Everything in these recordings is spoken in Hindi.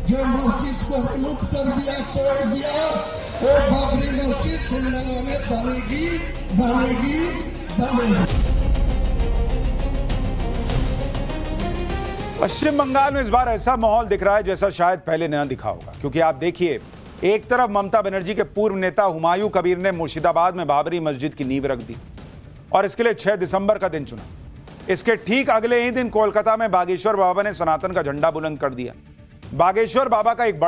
जो मस्जिद को रिमूव कर दिया, छोड़ दिया, वो बाबरी मस्जिद बिल्डिंगों में बनेगी बनेगी बनेगी। पश्चिम बंगाल में इस बार ऐसा माहौल दिख रहा है जैसा शायद पहले न दिखा होगा, क्योंकि आप देखिए, एक तरफ ममता बनर्जी के पूर्व नेता हुमायूं कबीर ने मुर्शिदाबाद में बाबरी मस्जिद की नींव रख दी और इसके लिए 6 दिसंबर का दिन चुना। इसके ठीक अगले ही दिन कोलकाता में बागेश्वर बाबा ने सनातन का झंडा बुलंद कर दिया। बागेश्वर बाबा का एक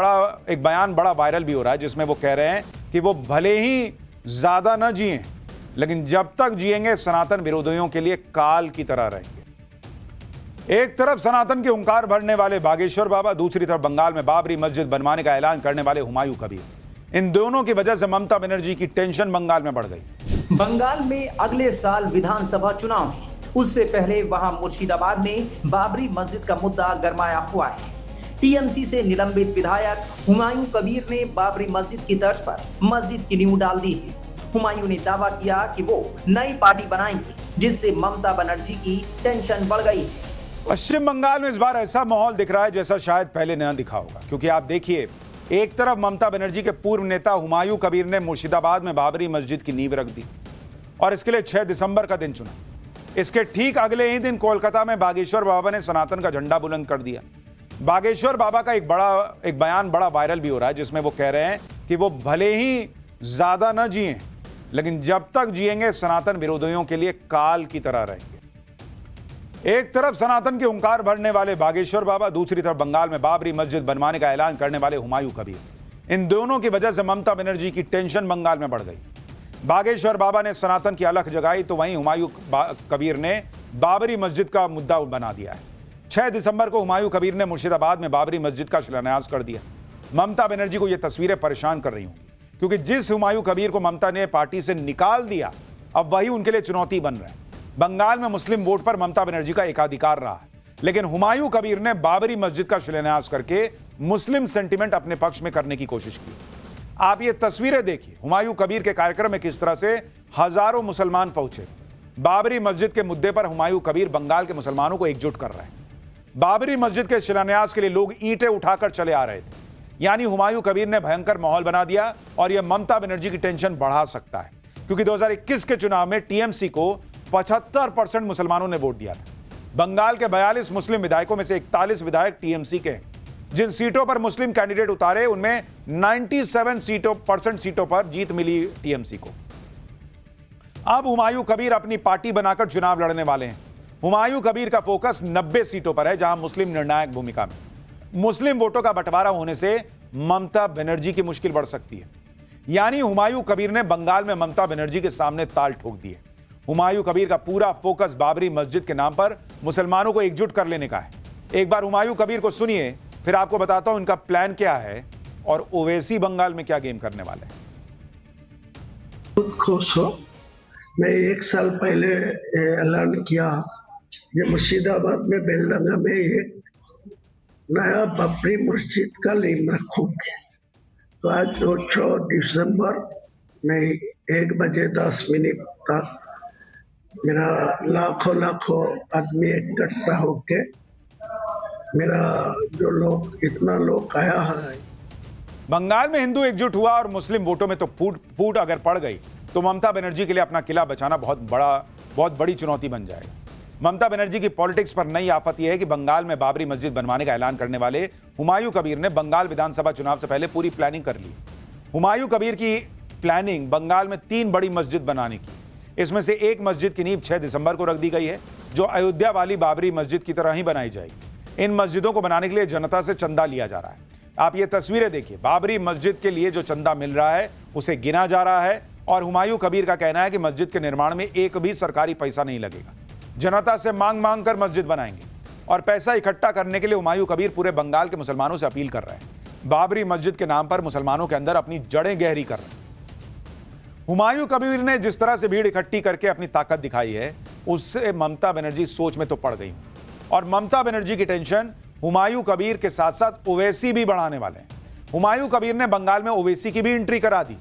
बयान बड़ा वायरल भी हो रहा है, जिसमें वो कह रहे हैं कि वो भले ही ज्यादा न जिए, लेकिन जब तक जिएंगे सनातन विरोधियों के लिए काल की तरह रहेंगे। एक तरफ सनातन के हुंकार भरने वाले बागेश्वर बाबा, दूसरी तरफ बंगाल में बाबरी मस्जिद बनवाने का ऐलान करने वाले हुमायूं कबीर। इन दोनों की वजह से ममता बनर्जी की टेंशन बंगाल में बढ़ गई। बंगाल में अगले साल विधानसभा चुनाव है, उससे पहले वहां मुर्शिदाबाद में बाबरी मस्जिद का मुद्दा गरमाया हुआ है। टीएमसी से निलंबित विधायक हुमायूं कबीर ने बाबरी मस्जिद की तर्ज पर मस्जिद की नींव डाल दी है। हुमायूं ने दावा किया कि वो नई पार्टी बनाएंगे, जिससे ममता बनर्जी की टेंशन बढ़ गई है। पश्चिम बंगाल में इस बार ऐसा माहौल दिख रहा है जैसा शायद पहले न दिखा होगा, क्योंकि आप देखिए, एक तरफ ममता बनर्जी के पूर्व नेता हुमायूं कबीर ने मुर्शिदाबाद में बाबरी मस्जिद की नींव रख दी और इसके लिए 6 दिसंबर का दिन चुना। इसके ठीक अगले ही दिन कोलकाता में बागेश्वर बाबा ने सनातन का झंडा बुलंद कर दिया। बागेश्वर बाबा का एक बयान बड़ा वायरल भी हो रहा है, जिसमें वो कह रहे हैं कि वो भले ही ज्यादा न जिए, लेकिन जब तक जिएंगे सनातन विरोधियों के लिए काल की तरह रहेंगे। एक तरफ सनातन के हुंकार भरने वाले बागेश्वर बाबा, दूसरी तरफ बंगाल में बाबरी मस्जिद बनवाने का ऐलान करने वाले हुमायूं कबीर। इन दोनों की वजह से ममता बनर्जी की टेंशन बंगाल में बढ़ गई। बागेश्वर बाबा ने सनातन की अलख जगाई, तो वहीं हुमायूं कबीर ने बाबरी मस्जिद का मुद्दा बना दिया है। 6 दिसंबर को हुमायूं कबीर ने मुर्शिदाबाद में बाबरी मस्जिद का शिलान्यास कर दिया। ममता बनर्जी को यह तस्वीरें परेशान कर रही होंगी, क्योंकि जिस हुमायूं कबीर को ममता ने पार्टी से निकाल दिया, अब वही उनके लिए चुनौती बन रहा है। बंगाल में मुस्लिम वोट पर ममता बनर्जी का एकाधिकार रहा है, लेकिन हुमायूं कबीर ने बाबरी मस्जिद का शिलान्यास करके मुस्लिम सेंटिमेंट अपने पक्ष में करने की कोशिश की। आप ये तस्वीरें देखिए, हुमायूं कबीर के कार्यक्रम में किस तरह से हजारों मुसलमान पहुंचे। बाबरी मस्जिद के मुद्दे पर हुमायूं कबीर बंगाल के मुसलमानों को एकजुट कर रहे हैं। बाबरी मस्जिद के शिलान्यास के लिए लोग ईंटें उठाकर चले आ रहे थे, यानी हुमायूं कबीर ने भयंकर माहौल बना दिया और यह ममता बनर्जी की टेंशन बढ़ा सकता है, क्योंकि 2021 के चुनाव में टीएमसी को 75% मुसलमानों ने वोट दिया था। बंगाल के 42 मुस्लिम विधायकों में से 41 विधायक टीएमसी के हैं। जिन सीटों पर मुस्लिम कैंडिडेट उतारे, उनमें 97% सीटों पर जीत मिली टीएमसी को। अब हुमायूं कबीर अपनी पार्टी बनाकर चुनाव लड़ने वाले हैं। हुमायूं कबीर का फोकस 90 सीटों पर है, जहां मुस्लिम निर्णायक भूमिका में। मुस्लिम वोटों का बंटवारा होने से ममता बनर्जी की मुश्किल बढ़ सकती है, यानी हुमायूं कबीर ने बंगाल में ममता बनर्जी के सामने ताल ठोक दी है। हुमायूं कबीर का पूरा फोकस बाबरी मस्जिद के नाम पर मुसलमानों को एकजुट कर लेने का है। एक बार हुमायूं कबीर को सुनिए, फिर आपको बताता हूं इनका प्लान क्या है और ओवैसी बंगाल में क्या गेम करने वाले हैं। बहुत खुश हो। मैं 1 साल पहले ऐलान किया ये मुर्शिदाबाद में बेलडंगा में एक नया बाबरी मस्जिद का नींव रखूंगी। तो आज 6 दिसंबर में 1 बजे 10 मिनट तक मेरा लाखों आदमी इकट्ठा होके, मेरा जो लोग इतना लोग आया है। बंगाल में हिंदू एकजुट हुआ और मुस्लिम वोटों में तो फूट अगर पड़ गई, तो ममता बनर्जी के लिए अपना किला बचाना बहुत बड़ी चुनौती बन जाएगा। ममता बनर्जी की पॉलिटिक्स पर नई आफत यह है कि बंगाल में बाबरी मस्जिद बनवाने का ऐलान करने वाले हुमायूं कबीर ने बंगाल विधानसभा चुनाव से पहले पूरी प्लानिंग कर ली। हुमायूं कबीर की प्लानिंग बंगाल में 3 बड़ी मस्जिद बनाने की। इसमें से एक मस्जिद की नींव 6 दिसंबर को रख दी गई है, जो अयोध्या वाली बाबरी मस्जिद की तरह ही बनाई जाएगी। इन मस्जिदों को बनाने के लिए जनता से चंदा लिया जा रहा है। आप ये तस्वीरें देखिए, बाबरी मस्जिद के लिए जो चंदा मिल रहा है उसे गिना जा रहा है और हुमायूं कबीर का कहना है कि मस्जिद के निर्माण में एक भी सरकारी पैसा नहीं लगेगा। जनता से मांग कर मस्जिद बनाएंगे और पैसा इकट्ठा करने के लिए हुमायूं कबीर पूरे बंगाल के मुसलमानों से अपील कर रहे हैं। बाबरी मस्जिद के नाम पर मुसलमानों के अंदर अपनी जड़ें गहरी कर रहे हैं। हुमायूं कबीर ने जिस तरह से भीड़ इकट्ठी करके अपनी ताकत दिखाई है, उससे ममता बनर्जी सोच में तो पड़ गई और ममता बनर्जी की टेंशन हुमायूं कबीर के साथ साथ ओवैसी भी बढ़ाने वाले हैं। हुमायूं कबीर ने बंगाल में ओवैसी की भी एंट्री करा दी।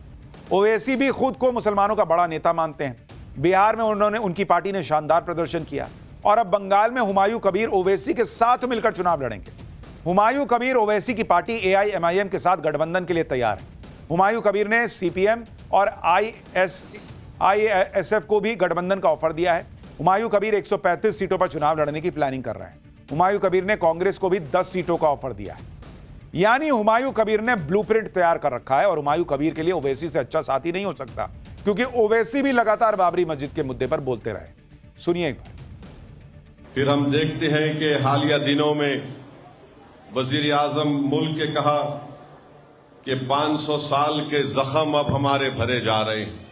ओवैसी भी खुद को मुसलमानों का बड़ा नेता मानते हैं। बिहार में उनकी पार्टी ने शानदार प्रदर्शन किया और अब बंगाल में हुमायूं कबीर ओवैसी के साथ मिलकर चुनाव लड़ेंगे। हुमायूं कबीर ओवैसी की पार्टी एआईएमआईएम के साथ गठबंधन के लिए तैयार है। हुमायूं कबीर ने सीपीएम और आईएसएफ को भी गठबंधन का ऑफर दिया है। हुमायूं कबीर 135 सीटों पर चुनाव लड़ने की प्लानिंग कर रहे हैं। हुमायूं कबीर ने कांग्रेस को भी 10 सीटों का ऑफर दिया है। यानी हुमायूं कबीर ने ब्लूप्रिंट तैयार कर रखा है और हुमायूं कबीर के लिए ओवैसी से अच्छा साथी नहीं हो सकता, क्योंकि ओवैसी भी लगातार बाबरी मस्जिद के मुद्दे पर बोलते रहे। सुनिए एक बार। फिर हम देखते हैं कि हालिया दिनों में वजीर आजम मुल्क ने कहा कि 500 साल के जख्म अब हमारे भरे जा रहे हैं।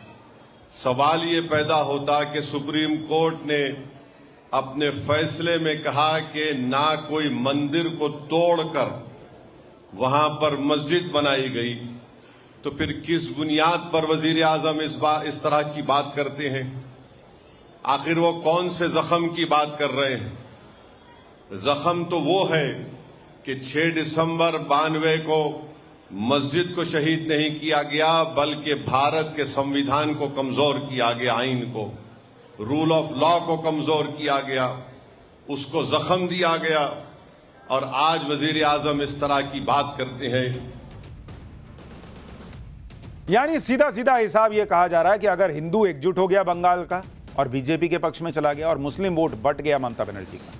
सवाल ये पैदा होता कि सुप्रीम कोर्ट ने अपने फैसले में कहा कि ना कोई मंदिर को तोड़कर वहां पर मस्जिद बनाई गई, तो फिर किस बुनियाद पर वजीर आजम इस तरह की बात करते हैं? आखिर वो कौन से जख्म की बात कर रहे हैं? जख्म तो वो है कि 6 दिसंबर 92 को मस्जिद को शहीद नहीं किया गया, बल्कि भारत के संविधान को कमजोर किया गया, आइन को, रूल ऑफ लॉ को कमजोर किया गया, उसको जख्म दिया गया। और आज वजीर आजम इस तरह की बात करते हैं। यानी सीधा सीधा हिसाब यह कहा जा रहा है कि अगर हिंदू एकजुट हो गया बंगाल का और बीजेपी के पक्ष में चला गया और मुस्लिम वोट बट गया ममता बनर्जी का,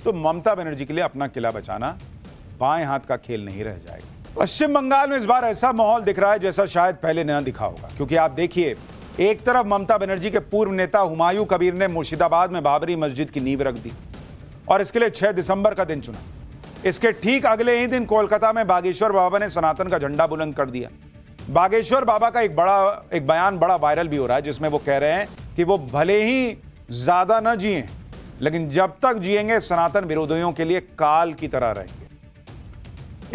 तो ममता बनर्जी के लिए अपना किला बचाना बाएं हाथ का खेल नहीं रह जाएगा। पश्चिम बंगाल में इस बार ऐसा माहौल दिख रहा है जैसा शायद पहले न दिखा होगा, क्योंकि आप देखिए, एक तरफ ममता बनर्जी के पूर्व नेता हुमायूं कबीर ने मुर्शिदाबाद में बाबरी मस्जिद की नींव रख दी और इसके लिए 6 दिसंबर का दिन चुना। इसके ठीक अगले ही दिन कोलकाता में बागेश्वर बाबा ने सनातन का झंडा बुलंद कर दिया। बागेश्वर बाबा का एक बयान बड़ा वायरल भी हो रहा है, जिसमें वो कह रहे हैं कि वो भले ही ज्यादा न जिए, लेकिन जब तक जिएंगे सनातन विरोधियों के लिए काल की तरह रहेंगे।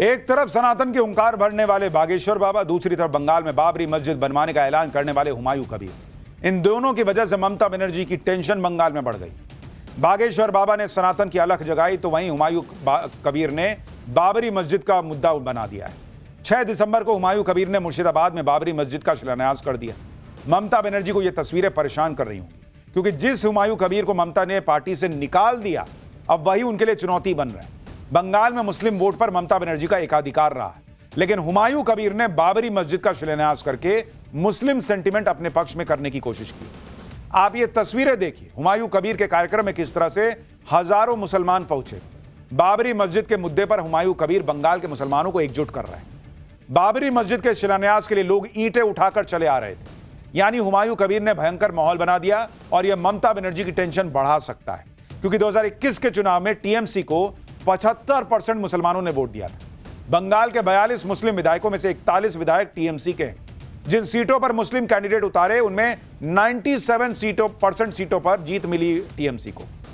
एक तरफ सनातन के हुंकार भरने वाले बागेश्वर बाबा, दूसरी तरफ बंगाल में बाबरी मस्जिद बनवाने का ऐलान करने वाले हुमायूं कबीर। इन दोनों की वजह से ममता बनर्जी की टेंशन बंगाल में बढ़ गई। बागेश्वर बाबा ने सनातन की अलख जगाई, तो वहीं हुमायूं कबीर ने बाबरी मस्जिद का मुद्दा बना दिया है। 6 दिसंबर को हुमायूं कबीर ने मुर्शिदाबाद में बाबरी मस्जिद का शिलान्यास कर दिया। ममता बनर्जी को यह तस्वीरें परेशान कर रही होंगी, क्योंकि जिस हुमायूं कबीर को ममता ने पार्टी से निकाल दिया, अब वही उनके लिए चुनौती बन रहा है। बंगाल में मुस्लिम वोट पर ममता बनर्जी का एकाधिकार रहा है, लेकिन हुमायूं कबीर ने बाबरी मस्जिद का शिलान्यास करके मुस्लिम सेंटीमेंट अपने पक्ष में करने की कोशिश की। आप ये तस्वीरें देखिए, हुमायूं कबीर के कार्यक्रम में किस तरह से हजारों मुसलमान पहुंचे। बाबरी मस्जिद के मुद्दे पर हुमायूं कबीर बंगाल के मुसलमानों को एकजुट कर रहे हैं। बाबरी मस्जिद के शिलान्यास के लिए लोग ईंटें उठाकर चले आ रहे थे। यानी हुमायूं कबीर ने भयंकर माहौल बना दिया और यह ममता बनर्जी की टेंशन बढ़ा सकता है, क्योंकि 2021 के चुनाव में टीएमसी को 75% मुसलमानों ने वोट दिया था। बंगाल के 42 मुस्लिम विधायकों में से 41 विधायक टीएमसी के हैं। जिन सीटों पर मुस्लिम कैंडिडेट उतारे, उनमें 97% सीटों पर जीत मिली टीएमसी को।